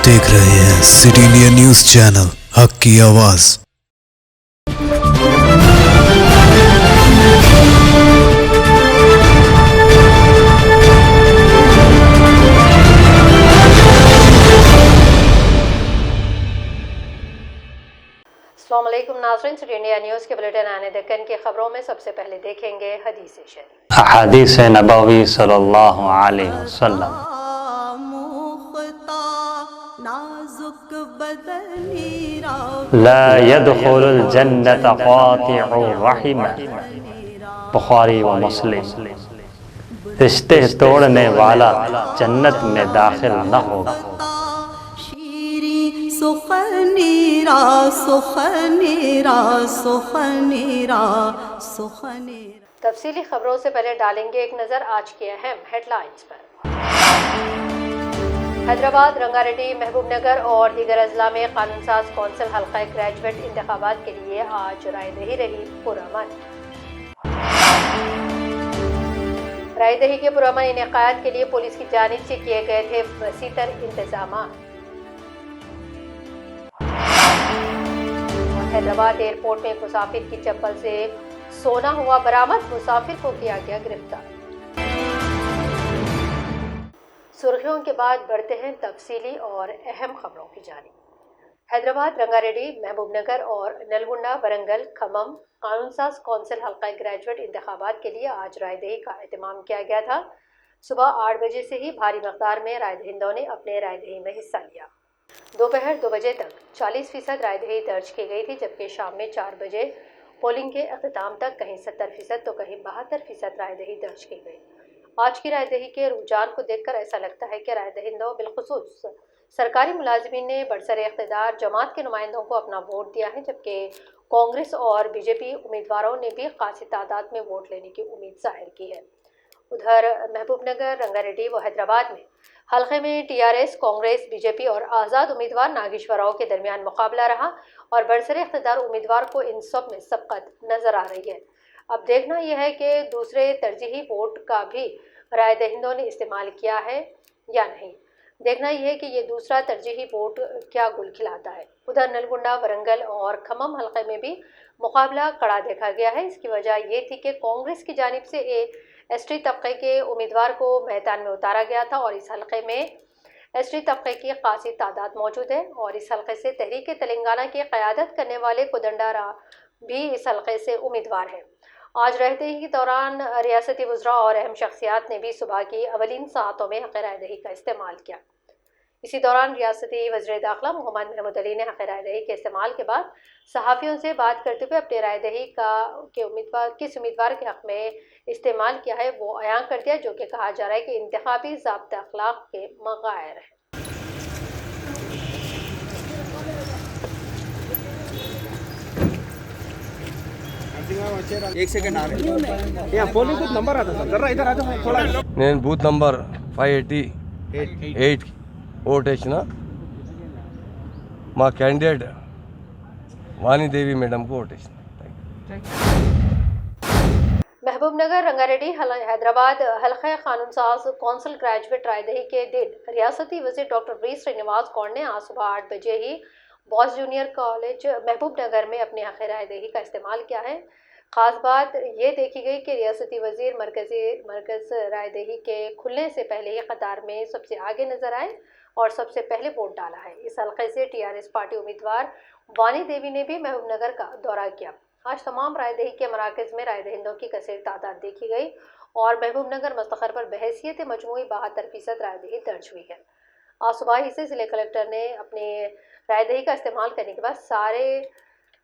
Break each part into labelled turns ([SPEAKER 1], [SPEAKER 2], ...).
[SPEAKER 1] देख रहे हैं सिटी इंडिया न्यूज चैनल, हक की आवाज।
[SPEAKER 2] अस्सलामुअलैकुम नाज़रीन, सिटी इंडिया न्यूज़ के बुलेटिन आने दक्कन की खबरों में सबसे पहले देखेंगे हदीस शरीफ।
[SPEAKER 3] हदीस नबवी सल्लल्लाहु अलैहि वसल्लम। ला यदखुलुल जन्नत क़ातिउर रहिम। बुखारी व मुस्लिम। रिश्ते तोड़ने वाला जन्नत में दाखिल न होगा।
[SPEAKER 4] सुखनीरा सुखनीरा सुखनीरा सुखनीरा।
[SPEAKER 2] तफसीली खबरों से पहले डालेंगे एक नज़र आज की अहम हेडलाइंस पर। हैदराबाद, रंगारेड्डी, महबूबनगर और दीगर अजला में कानून साज कौंसिल हल्का ग्रेजुएट इंतखाबात के लिए आज रायदही रही पुरअमन। रायदही के पुरअमन इनेकात के लिए पुलिस की जानिब से किए गए थे वसीतर इंतजाम। हैदराबाद एयरपोर्ट में एक मुसाफिर की चप्पल से सोना हुआ बरामद, मुसाफिर को किया गया गिरफ्तार। सुर्खियों के बाद बढ़ते हैं तफसीली और अहम खबरों की जानिब। हैदराबाद, रंगारेड्डी, महबूबनगर और नलगुंडा, वरंगल, खम्मम कानून साज कौंसिल हल्का ग्रेजुएट इंतखाबात के लिए आज रायदही का एहतमाम किया गया था। सुबह 8 बजे से ही भारी मकदार में रायदहिंदों ने अपने रायदही में हिस्सा लिया। दोपहर 2 बजे तक 40% रायदही दर्ज की गई थी, जबकि शाम में 4 बजे पोलिंग के अख्ताम तक कहीं 70% तो कहीं 72% रायदही दर्ज की गई। आज की रायदही के रुझान को देखकर ऐसा लगता है कि रायदहिंदों बिलखुसूस सरकारी मुलाजिमीन ने बरसर इख्तिदार जमात के नुमाइंदों को अपना वोट दिया है, जबकि कांग्रेस और बीजेपी उम्मीदवारों ने भी खासी तादाद में वोट लेने की उम्मीद जाहिर की है। उधर महबूबनगर, रंगारेड्डी व हैदराबाद में हल्के में टीआरएस, कांग्रेस, बीजेपी और आज़ाद उम्मीदवार नागेश्वर राव के दरमियान मुकाबला रहा और बरसर इख्तिदार उम्मीदवार को इन सब में सबकत नजर आ रही है। अब देखना यह है कि दूसरे तरजीही वोट का भी रायदहिंदों ने इस्तेमाल किया है या नहीं। देखना यह है कि ये दूसरा तरजीही वोट क्या गुल खिलाता है। उधर नलगुंडा, वरंगल और खम्मम हल्के में भी मुकाबला कड़ा देखा गया है। इसकी वजह यह थी कि कांग्रेस की जानिब से एसटी तबके के उम्मीदवार को मैदान में उतारा गया था और इस हल्के में एसटी तबके की खासी तादाद मौजूद है और इस हल्के से तहरीक तेलंगाना की क़यादत करने वाले कोदंडा भी इस हल्के से उम्मीदवार हैं। आज रायदही के दौरान रियासती वज़रा और अहम शख्सियात ने भी सुबह की अवलीन सातों में हक़ रायदही का इस्तेमाल किया। इसी दौरान रियासती वज़ीर दाखिला मोहम्मद महमूद अली ने हक़ रायदही के इस्तेमाल के बाद सहाफ़ियों से बात करते हुए अपने रायदही के उम्मीदवार किस उम्मीदवार के हक़ में इस्तेमाल किया है वो अयां कर दिया, जो कि कहा जा रहा है कि इंतखाबी ज़ाब्ता अखलाक के मग़ायर है।
[SPEAKER 5] एक सेकंड आ रहे हैं। पोलिंग बूथ नंबर आता था, जरा इधर आ जाओ थोड़ा।
[SPEAKER 6] నేను బూత్ నంబర్ 588 ఓట్ వేసిన మా క్యాండిడేట్ వాణిదేవి మేడంకు ఓట్ వేసిన।
[SPEAKER 2] महबूबनगर, रंगारेड्डी, हैदराबाद हल्का कानून साज कौंसिल ग्रेजुएट रायदही के दिन रियासती वज़ीर डॉक्टर वी श्रीनिवास कौर ने आज सुबह 8 बजे ही बॉयज़ जूनियर कॉलेज महबूबनगर में अपने हक़ रायदही का इस्तेमाल किया है। ख़ास बात ये देखी गई कि रियासती वज़ीर मरकज़ रायदही के खुलने से पहले ही कतार में सबसे आगे नजर आए और सबसे पहले वोट डाला है। इस हल्के से टीआरएस पार्टी उम्मीदवार वानी देवी ने भी महबूबनगर का दौरा किया। आज तमाम रायदही के मराकज़ में रायदहिंदों की कसीर तादाद देखी गई और महबूबनगर मुस्तखर पर बहैसियत मजमूई 72% रायदही दर्ज हुई है। आज सुबह ही से ज़िले कलेक्टर ने अपने रायदही का इस्तेमाल करने के बाद सारे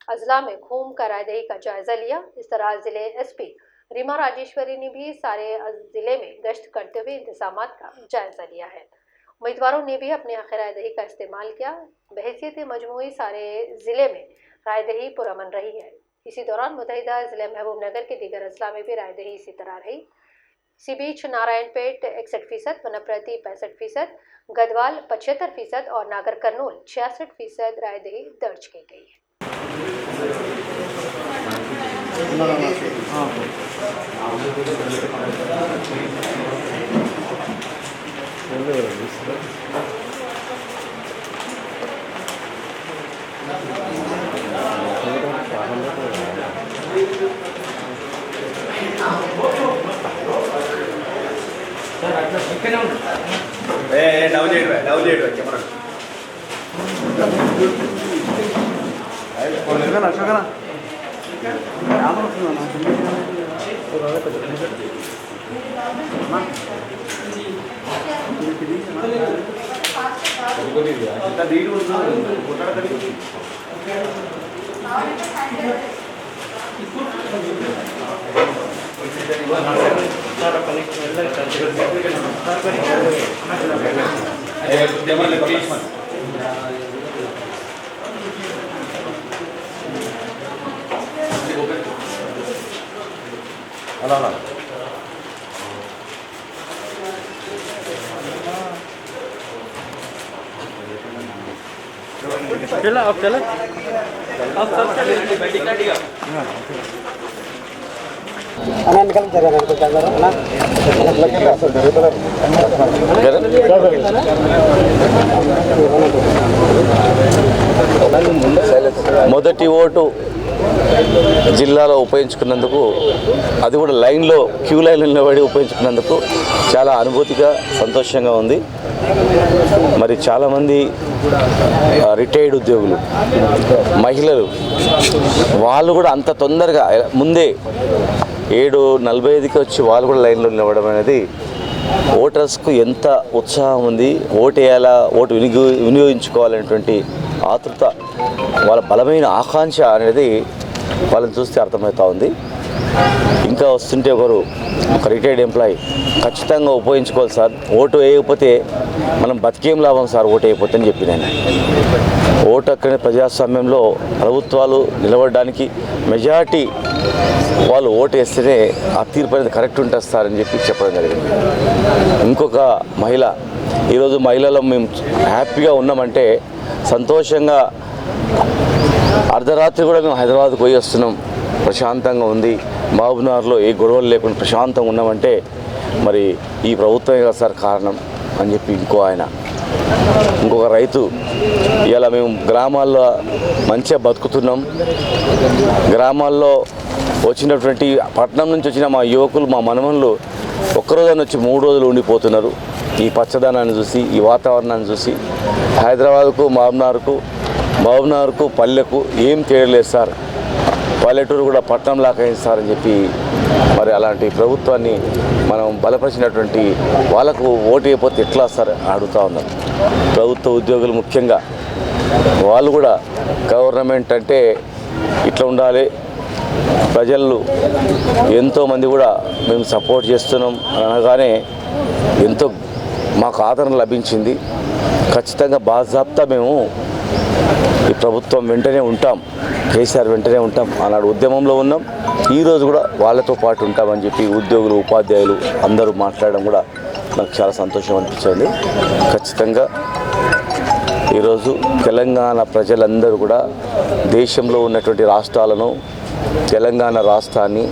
[SPEAKER 2] अजला में घूम कर रायदही का जायज़ा लिया। इस तरह ज़िले एसपी रीमा राजेश्वरी ने भी सारे ज़िले में गश्त करते हुए इंतज़ामात का जायज़ा लिया है। उम्मीदवारों ने भी अपने हक़ रायदही का इस्तेमाल किया। बहैसियत मजमूई सारे ज़िले में रायदही पुरअमन रही है। इसी दौरान मुतहिदा ज़िले महबूबनगर के दीगर अजला में भी रायदही इसी तरह रही। इसी बीच नारायणपेट 61%, वनप्रति 65%, गदवाल 75% और नागर कर्नूल 66% रायदही दर्ज की गई है।
[SPEAKER 7] మొదటి ఓటు జిల్లాలో ఉపయోగించుకున్నందుకు, అది కూడా లైన్లో క్యూ లైన్లో నిలబడి ఉపయోగించుకున్నందుకు చాలా అనుభూతిగా సంతోషంగా ఉంది. మరి చాలామంది రిటైర్డ్ ఉద్యోగులు, మహిళలు, వాళ్ళు కూడా అంత తొందరగా ముందే 7:45కి వచ్చి వాళ్ళు కూడా లైన్లో నిలబడడం అనేది ఓటర్స్కు ఎంత ఉత్సాహం ఉంది, ఓటు వేయాలా, ఓటు వినియోగించుకోవాలనేటువంటి ఆతృత, వాళ్ళ బలమైన ఆకాంక్ష అనేది వాళ్ళని చూస్తే అర్థమవుతూ ఉంది. ఇంకా వస్తుంటే ఒక రిటైర్డ్ ఎంప్లాయీ ఖచ్చితంగా ఉపయోగించుకోవాలి సార్, ఓటు వేయకపోతే మనం బతికేం లాభం సార్ ఓటు వేయకపోతే అని చెప్పి నేను. ఓటు అక్కడే ప్రజాస్వామ్యంలో ప్రభుత్వాలు నిలబడడానికి మెజారిటీ వాళ్ళు ఓటు వేస్తేనే ఆ తీర్పు అనేది కరెక్ట్ ఉంటుంది సార్ అని చెప్పి చెప్పడం జరిగింది. ఇంకొక మహిళ, ఈరోజు మహిళలు మేము హ్యాపీగా ఉన్నామంటే సంతోషంగా, అర్ధరాత్రి కూడా మేము హైదరాబాద్కి పోయి వస్తున్నాం, ప్రశాంతంగా ఉంది, మహబూబ్నగర్లో ఏ గొడవలు లేకుండా ప్రశాంతంగా ఉన్నామంటే మరి ఈ ప్రభుత్వమే కదా సార్ కారణం అని చెప్పి ఇంకొక రైతు, ఇలా మేము గ్రామాల్లో మంచిగా బతుకుతున్నాం, గ్రామాల్లో వచ్చినటువంటి పట్టణం నుంచి వచ్చిన మా యువకులు, మా మనమన్లు ఒక్కరోజున వచ్చి 3 రోజులు ఉండిపోతున్నారు. ఈ పచ్చదనాన్ని చూసి, ఈ వాతావరణాన్ని చూసి హైదరాబాద్కు మహబూబ్నగర్కు పల్లెకు ఏం తేడలేదు సార్, పల్లెటూరు కూడా పట్టణం లాగా అయింది సార్ అని చెప్పి మరి అలాంటి ప్రభుత్వాన్ని మనం బలపరిచినటువంటి వాళ్ళకు ఓటు వేయకపోతే ఎట్లా సార్ అడుగుతూ ఉన్నారు. ప్రభుత్వ ఉద్యోగులు ముఖ్యంగా వాళ్ళు కూడా గవర్నమెంట్ అంటే ఇట్లా ఉండాలి, ప్రజలు ఎంతోమంది కూడా మేము సపోర్ట్ చేస్తున్నాం అనగానే ఎంతో మాకు ఆదరణ లభించింది. ఖచ్చితంగా బాజాబ్తా మేము ఈ ప్రభుత్వం వెంటనే ఉంటాం, కేసీఆర్ వెంటనే ఉంటాం ఆనాడు ఉద్యమంలో ఉన్నాం, ఈరోజు కూడా వాళ్ళతో పాటు ఉంటామని చెప్పి ఉద్యోగులు, ఉపాధ్యాయులు అందరూ మాట్లాడడం కూడా నాకు చాలా సంతోషం అనిపించింది. ఖచ్చితంగా ఈరోజు తెలంగాణ ప్రజలందరూ కూడా దేశంలో ఉన్నటువంటి రాష్ట్రాలను, తెలంగాణ రాష్ట్రాన్ని,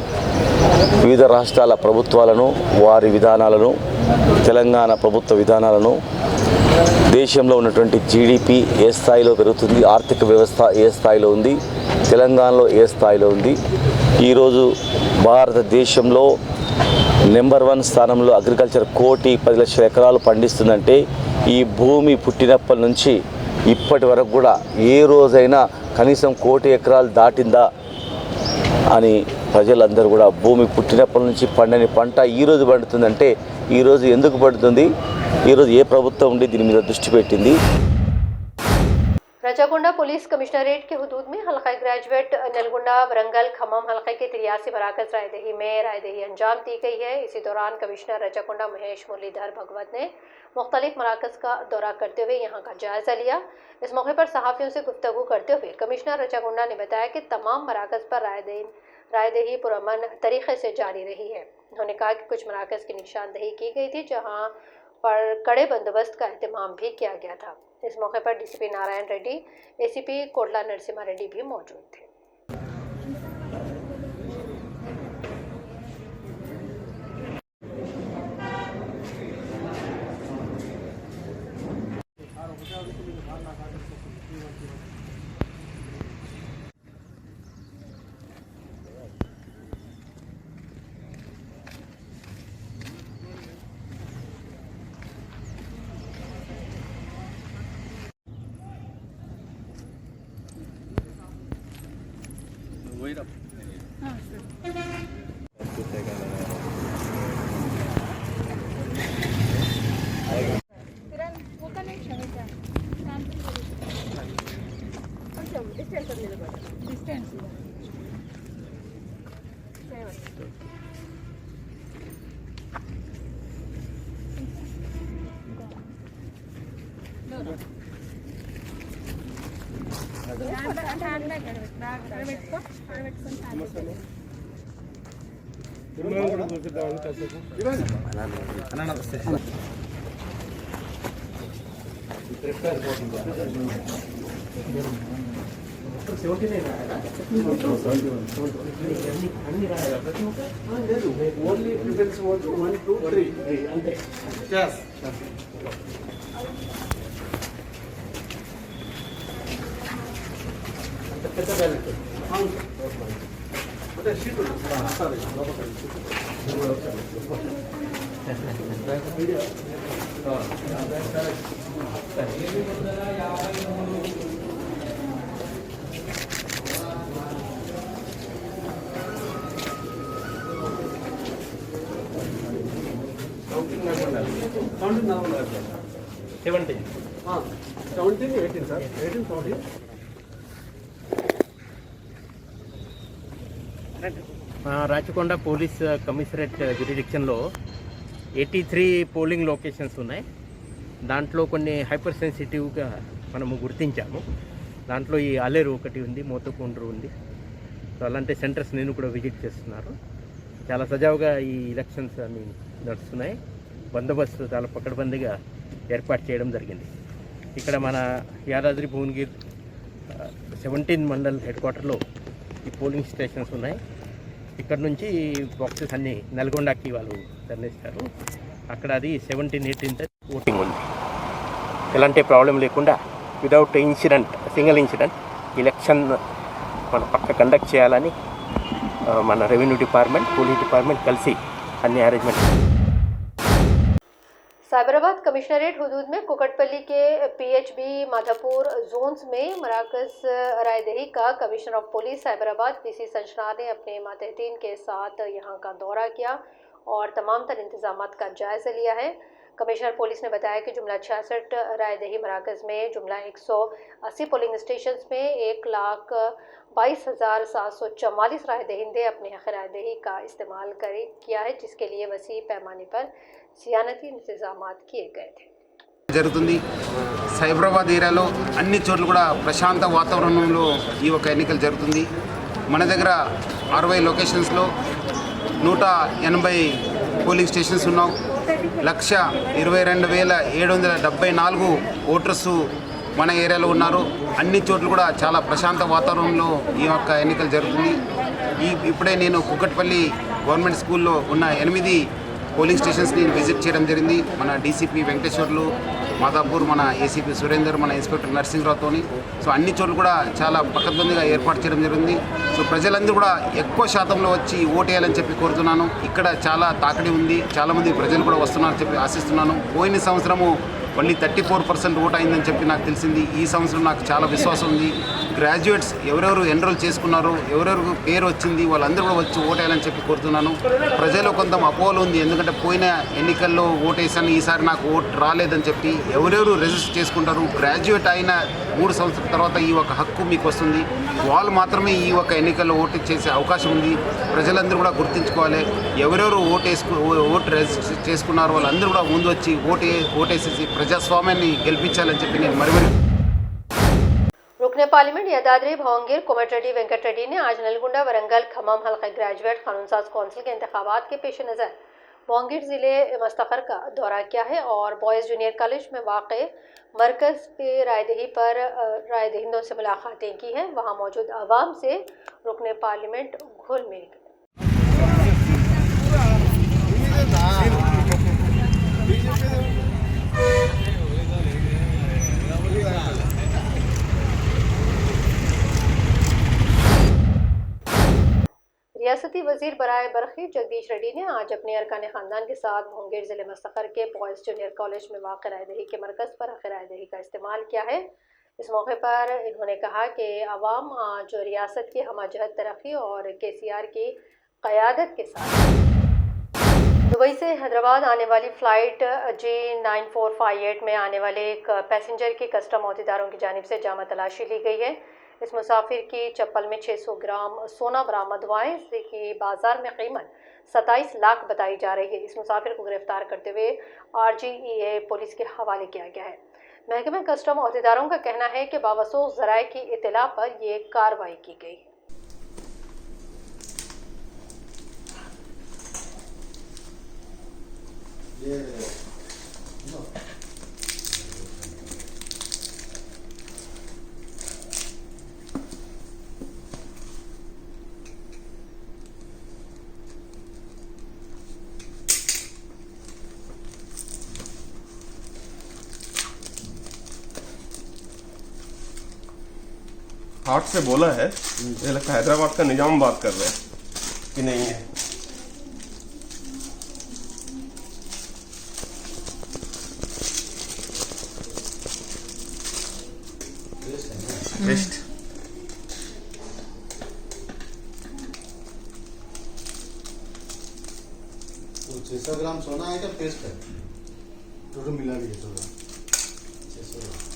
[SPEAKER 7] వివిధ రాష్ట్రాల ప్రభుత్వాలను, వారి విధానాలను, తెలంగాణ ప్రభుత్వ విధానాలను, దేశంలో ఉన్నటువంటి జీడిపి ఏ స్థాయిలో పెరుగుతుంది, ఆర్థిక వ్యవస్థ ఏ స్థాయిలో ఉంది, తెలంగాణలో ఏ స్థాయిలో ఉంది, ఈరోజు భారతదేశంలో నెంబర్ 1 స్థానంలో అగ్రికల్చర్ 1,10,00,000 ఎకరాలు పండిస్తుందంటే ఈ భూమి పుట్టినప్పటి నుంచి ఇప్పటి వరకు కూడా ఏ రోజైనా కనీసం 1,00,00,000 ఎకరాలు దాటిందా అని ప్రజలందరూ కూడా, భూమి పుట్టినప్పటి నుంచి పండని పంట ఈరోజు పండుతుందంటే ఈరోజు ఎందుకు పడుతుంది, ఈరోజు ఏ ప్రభుత్వం ఉండి దీని మీద దృష్టి పెట్టింది.
[SPEAKER 2] रजागोंडा पुलिस कमिश्नरेट के हुदूद में हल्का ग्रेजुएट नलगुंडा वरंगल खमम हल्के के 83 मराकज रायदही अंजाम दी गई है। इसी दौरान कमिश्नर रजागोंडा महेश मुरलीधर भगवत ने मुख्तलिफ मराकज का दौरा करते हुए यहाँ का जायजा लिया। इस मौके पर सहाफ़ियों से गुफ्तगू करते हुए कमिश्नर रजागोंडा ने बताया कि तमाम मराकज पर रायदही पुरअमन तरीके से जारी रही है। उन्होंने कहा कि कुछ मराकज की निशानदही की गई थी जहाँ पर कड़े बंदोबस्त का अहतमाम भी किया गया था। इस मौके पर डीसीपी नारायण रेड्डी, एसीपी कोटला नरसिम्हा रेड्डी भी मौजूद थे।
[SPEAKER 5] ఓన్లీ ప్రిఫరెన్స్ 1 2 3 అంతే. పెద్ద బ్యాలెట్ అంటే sheet seventeen 18 sir 18 17
[SPEAKER 8] Rachakonda police commissionerate జ్యూరిడిక్షన్లో 83 పోలింగ్ లొకేషన్స్ ఉన్నాయి. దాంట్లో కొన్ని హైపర్ సెన్సిటివ్గా మనము గుర్తించాము. దాంట్లో ఈ అలేరు ఒకటి ఉంది, మోతకొండ్రు ఉంది. సో అలాంటి సెంటర్స్ నేను కూడా విజిట్ చేస్తున్నారు. చాలా సజావుగా ఈ ఎలక్షన్స్ అన్ని నడుస్తున్నాయి. బందోబస్తు చాలా పకడ్బందీగా ఏర్పాటు చేయడం జరిగింది. ఇక్కడ మన యాదాద్రి భువనగిరి 17 మండల్ హెడ్ క్వార్టర్లో ఈ పోలింగ్ స్టేషన్స్ ఉన్నాయి. ఇక్కడ నుంచి బాక్సెస్ అన్నీ నల్గొండకి వాళ్ళు తరలిస్తారు. అక్కడ అది 17, 18 ఓటింగ్ ఉంది. ఎలాంటి ప్రాబ్లం లేకుండా without incident, single incident election మన పక్క కండక్ట్ చేయాలని మన రెవెన్యూ డిపార్ట్మెంట్, పోలీస్ డిపార్ట్మెంట్ కలిసి అన్ని అరేంజ్మెంట్.
[SPEAKER 2] साइबराबाद कमिश्नरेट हुदूद में कुकटपल्ली के पीएचबी माधापुर जोन्स में मराकज रायदही का कमिश्नर ऑफ पुलिस साइबराबाद पीसी संचनार ने अपने मातहतीन के साथ यहां का दौरा किया और तमाम तर इंतजामात का जायजा लिया है। कमिश्नर पुलिस ने बताया कि जुमला 66 रायदही मराकज में जुमला 180 पोलिंग स्टेशन में 1,22,744 रायदहिंदे अपने हक रायदही का इस्तेमाल किया है, जिसके लिए वसी पैमाने पर सियानती इंतजामात किए गए थे।
[SPEAKER 9] జరుగుతుంది. సైబరాబాద్ ఏరియాలో అన్ని చోట్ల కూడా ప్రశాంత వాతావరణంలో ఈ ఒక ఎన్నికలు జరుగుతుంది. మన దగ్గర 60 లొకేషన్స్లో 180 పోలింగ్ స్టేషన్స్ ఉన్నాం. 1,22,774 ఓటర్సు మన ఏరియాలో ఉన్నారు. అన్ని చోట్ల కూడా చాలా ప్రశాంత వాతావరణంలో ఈ యొక్క ఎన్నికలు జరుగుతుంది. ఇప్పుడే నేను కుకట్పల్లి గవర్నమెంట్ స్కూల్లో ఉన్న 8 పోలింగ్ స్టేషన్స్ నేను విజిట్ చేయడం జరిగింది. మన డీసీపీ వెంకటేశ్వర్లు, మాదాపూర్, మన ఏసీపీ సురేందర్, మన ఇన్స్పెక్టర్ నరసింహరావుతోని. సో అన్ని చోట్ల కూడా చాలా పకడ్బందీగా ఏర్పాటు చేయడం జరిగింది. సో ప్రజలందరూ కూడా ఎక్కువ శాతంలో వచ్చి ఓటేయాలని చెప్పి కోరుతున్నాను. ఇక్కడ చాలా తాకిడి ఉంది, చాలామంది ప్రజలు కూడా వస్తున్నారని చెప్పి ఆశిస్తున్నాను. పోయిన సంవత్సరము ఓన్లీ 34% ఓట్ అయిందని చెప్పి నాకు తెలిసింది. ఈ సంవత్సరం నాకు చాలా విశ్వాసం ఉంది. గ్రాడ్యుయేట్స్ ఎవరెవరు ఎన్రోల్ చేసుకున్నారో, ఎవరెవరు పేరు వచ్చింది, వాళ్ళందరూ కూడా వచ్చి ఓటేయాలని చెప్పి కోరుతున్నాను. ప్రజల్లో కొంత అపోహలు ఉంది, ఎందుకంటే పోయిన ఎన్నికల్లో ఓటేసాను, ఈసారి నాకు ఓట్ రాలేదని చెప్పి. ఎవరెవరు రిజిస్టర్ చేసుకుంటారు, గ్రాడ్యుయేట్ అయిన 3 సంవత్సరాల తర్వాత ఈ ఒక హక్కు మీకు వస్తుంది. వాళ్ళు మాత్రమే ఈ ఒక ఎన్నికల్లో ఓటు చేసే అవకాశం ఉంది. ప్రజలందరూ కూడా గుర్తుంచుకోవాలి. ఎవరెవరు ఓటు రిజిస్టర్ చేసుకున్నారో వాళ్ళందరూ కూడా ముందు వచ్చి ఓటేసేసి ప్రజాస్వామ్యాన్ని గెలిపించాలని చెప్పి నేను మరి
[SPEAKER 2] रुकने पार्लियामेंट यादाद्री भुवनगिर कोमटिरेड्डी वेंकट रेड्डी ने आज नलगुंडा वरंगल खम्मम हल्का ग्रेजुएट कानूनसाज कौंसिल के इंतखाबात के पेश नज़र भुवनगिर ज़िले मुस्तखर का दौरा किया है और बॉयज़ जूनियर कॉलेज में वाक़ मरकज़ पे रायदही पर रायदहिंदों से मुलाकातें की हैं। वहाँ मौजूद आवाम से रुकने पार्लियामेंट घुल मिल गए। रियासती वजीर बराए बरखी जगदीश रेड्डी ने आज अपने अरकान ख़ानदान के साथ भुवनगिर ज़िले मुस्तखर के बॉयज़ जूनियर कॉलेज में वाक़ रायदही के मरकज़ पर हक़ रायदही का इस्तेमाल किया है। इस मौके पर इन्होंने कहा कि अवाम आज रियासत की हमजहत तरक्की और KCR की क़यादत के साथ दुबई से हैदराबाद आने वाली फ़्लाइट G9458 में आने वाले एक पैसेंजर की कस्टम अहदेदारों की जानिब से जामा तलाशी ली गई है। इस मुसाफिर की चप्पल में 600 ग्राम सोना बरामद हुआ है, जिसकी बाजार में कीमत 27 लाख बताई जा रही है। इस मुसाफिर को गिरफ्तार करते हुए RGEA पुलिस के हवाले किया गया है। महकमे कस्टम अहदेदारों का कहना है कि बावसूख ज़राए की इत्तला पर ये कार्रवाई की गई।
[SPEAKER 10] हार्ट से बोला है, मुझे लगता है हैदराबाद का निजाम बात कर रहे हैं कि नहीं है। बेस्ट
[SPEAKER 11] 600 ग्राम सोना है क्या पेस्ट है? टोटल मिला के 600 ग्राम 600 ग्राम।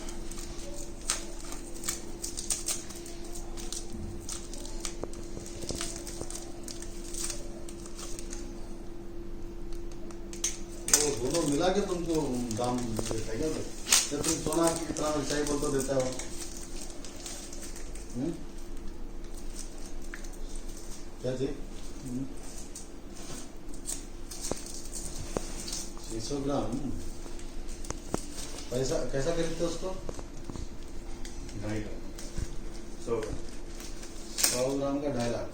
[SPEAKER 11] दोनों मिला के तुमको दाम देता है क्या? जब तुम सोना कितना चाहिए बोल तो देता हो। क्या जी? 600 ग्राम पैसा कैसा खरीदते उसको? 2.5 लाख। 100 ग्राम का 2.5 लाख।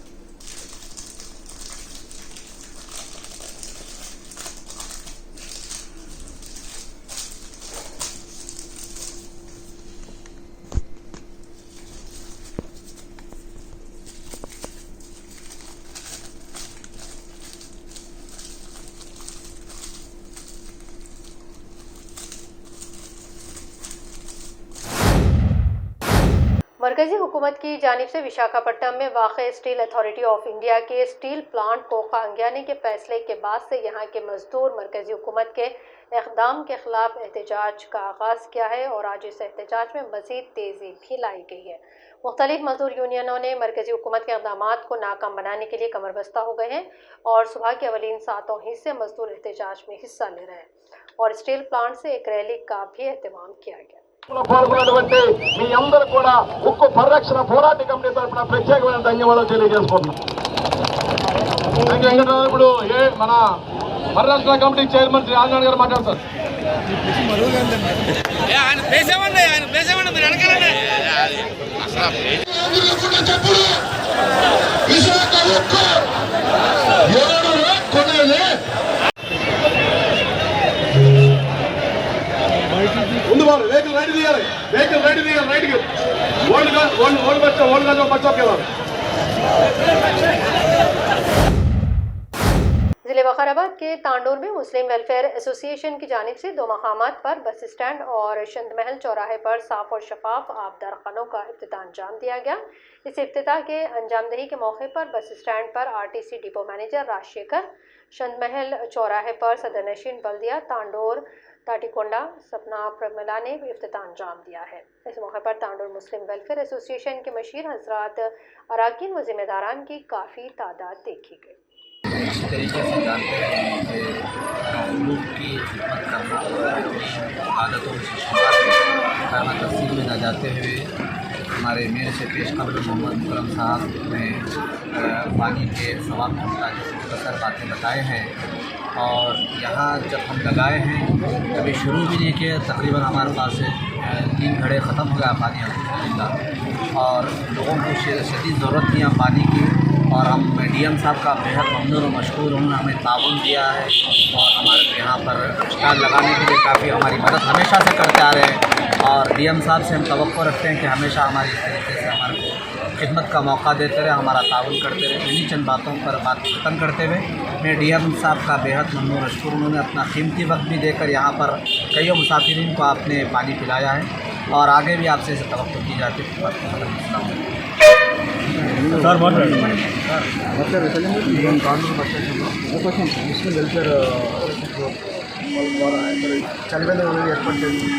[SPEAKER 2] मरकजी हुकूमत की जानिब से विशाखापट्टनम में वाक़ स्टील अथॉरिटी ऑफ इंडिया के स्टील प्लांट को खांग्याने के फैसले के बाद से यहाँ के मजदूर मरकजी हुकूमत के इक़दाम के खिलाफ एहतजाज का आगाज़ किया है और आज इस एहतजाज में मज़ीद तेज़ी भी लाई गई है। मुख्तलिफ मजदूर यूनियनों ने मरकजी हुकूमत के इक़दाम को नाकाम बनाने के लिए कमर बस्ता हो गए हैं और सुबह के अवलीन सातों ही से मजदूर एहतजाज में हिस्सा ले रहे हैं और स्टील प्लांट से एक रैली का भी एहतमाम किया गया।
[SPEAKER 12] పాల్గొన్నటువంటి మీ అందరూ కూడా ఉక్కు పరిరక్షణ పోరాట కమిటీ తరఫున ప్రత్యేకమైన ధన్యవాదాలు తెలియజేసుకుంటున్నాం. ఇప్పుడు మన పరిరక్షణ కమిటీ చైర్మన్ శ్రీ ఆంజనేయ గారు మాట్లాడతారు. ముందు వాళ్ళు వెహికల్ రైట్ తీయాలి, వెహికల్ రైట్ తీయాలి, రైట్కి ఓల్డ్ बच्चों के बाद
[SPEAKER 2] ज़िले वक़ाराबाद के तांडोर में मुस्लिम वेलफेयर एसोसिएशन की जानिब से 2 मकामात पर बस स्टैंड और शंदमहल चौराहे पर साफ और शफाफ आबदार खानों का इफ्तिताह अंजाम दिया गया। इस इफ्तिताह के अंजामदही के मौके पर बस स्टैंड पर RTC डिपो मैनेजर राजशेखर, शंदमहल चौराहे पर सदर नशीन बल्दिया तांडोर ताटीकोंडा सपना प्रमिला ने भी इफ्तिताह अंजाम दिया है। इस मौके पर तांडोर मुस्लिम वेलफेयर एसोसिएशन के मशीर हजरात, अराकीन व जिम्मेदारान की काफ़ी तादाद देखी गई।
[SPEAKER 13] इस तरीके से जानते हैं कि मुल्क की खिदमत करना आदतों से शुरुआत तफसील में न जाते हुए हमारे मेरे से पेश कबल मोहम्मद मुकरम साहब ने पानी के सवाब के मुख्तसर बातें बताए हैं और यहाँ जब हम लगाए हैं कभी शुरू भी नहीं किया, तकरीबन हमारे पास से 3 घड़े ख़त्म हो गया पानी अल्हम्दुलिल्लाह और लोगों को शदीद ज़रूरत थी यहाँ पानी की और हम DM साहब का बेहद ममनून और मशकूर, उन्होंने हमें ताउन दिया है और हमारे यहाँ पर स्टाल लगाने के लिए काफ़ी हमारी मदद हमेशा से करते आ रहे हैं और DM साहब से हम तवक्को रखते हैं कि हमेशा हमारी इस तरीके से हमारे को खिदमत का मौका देते रहे, हमारा ताउन करते रहे। इन्हीं चंद बातों पर बात ख़त्म करते हुए मैं DM साहब का बेहद ममनून मशकूर, उन्होंने अपना कीमती वक्त भी देकर यहाँ पर कई मुसाफिरीन को आपने पानी पिलाया है। और आगे भी आपसे ऐसे तवक्को की जाती है।
[SPEAKER 5] ముస్లిం వెల్ఫేర్ ద్వారా చలివేంద్రం అనేది ఏర్పాటు జరిగింది.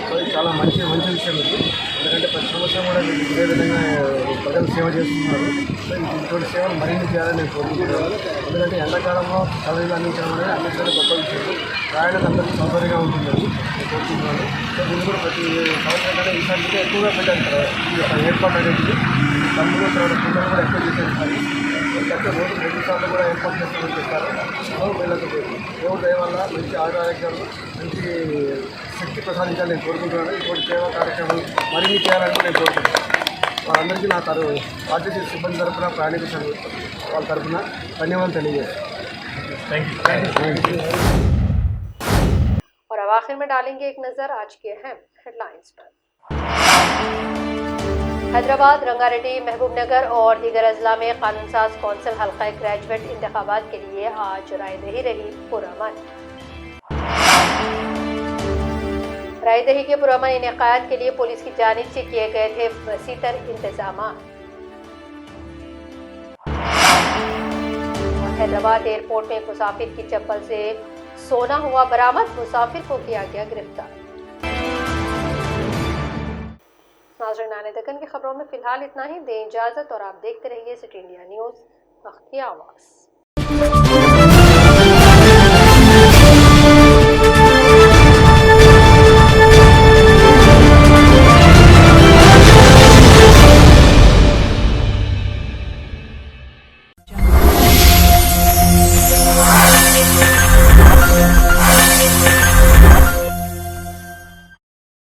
[SPEAKER 5] సో ఇది చాలా మంచి విషయం ఇది. ఎందుకంటే ప్రతి సంవత్సరం కూడా ఇదే విధంగా ప్రజలు సేవ చేస్తున్నారు. సో ఇటువంటి సేవలు మరిన్ని చేయాలని నేను కోరుకుంటున్నాను. ఎందుకంటే ఎండాకాలంలో చదువులు అందించడం అనేది అన్నింటిలో గొప్ప విషయం. ప్రయాణానికి అందరికీ సౌకర్యంగా ఉంటుందని నేను కోరుకుంటున్నాను. సో దీన్ని కూడా ప్రతి సంవత్సరం కంటే ఈసారి ఎక్కువగా పెట్టారు ఈ యొక్క ఏర్పాటు అనేది. తమ్ముడు తర్వాత పిల్లలు కూడా ఎక్కువ చేసేస్తారు. గత రోజు 2 సార్లు కూడా ఏర్పాటు చేస్తామని చెప్పారు. వీళ్ళకి దేవుడు దయ వల్ల మంచి ఆరోగ్యాలు మంచి శక్తి ప్రసాదించాలని నేను కోరుకుంటున్నాను. ఇటువంటి సేవా కార్యక్రమాలు మరిన్ని చేయాలని నేను కోరుకుంటున్నాను. వాళ్ళందరికీ నా ఆర్టీసీ సిబ్బంది తరఫున ప్రయాణిక వాళ్ళ తరఫున ధన్యవాదాలు తెలియజేస్తాను. Thank you.
[SPEAKER 2] और अब आखिर में डालेंगे एक नजर आज के अहम हेडलाइंस पर। हैदराबाद, रंगारेड्डी, महबूबनगर और दीगर अजला में कानूनसाज कौंसिल हल्का ग्रेजुएट इंतखाबात के लिए आज रायदही रही पुरअमन। रायदही के पुरअमन इनेकात के लिए पुलिस की जानिब से किए गए थे वसीतर इंतजाम। हैदराबाद एयरपोर्ट में मुसाफिर की चप्पल से सोना हुआ बरामद, मुसाफिर को किया गया गिरफ्तार। नाज़रीन, आने दक्कन की खबरों में फिलहाल इतना ही। दें इजाजत और आप देखते रहिए सिटी इंडिया न्यूज़, वक्त की आवाज़।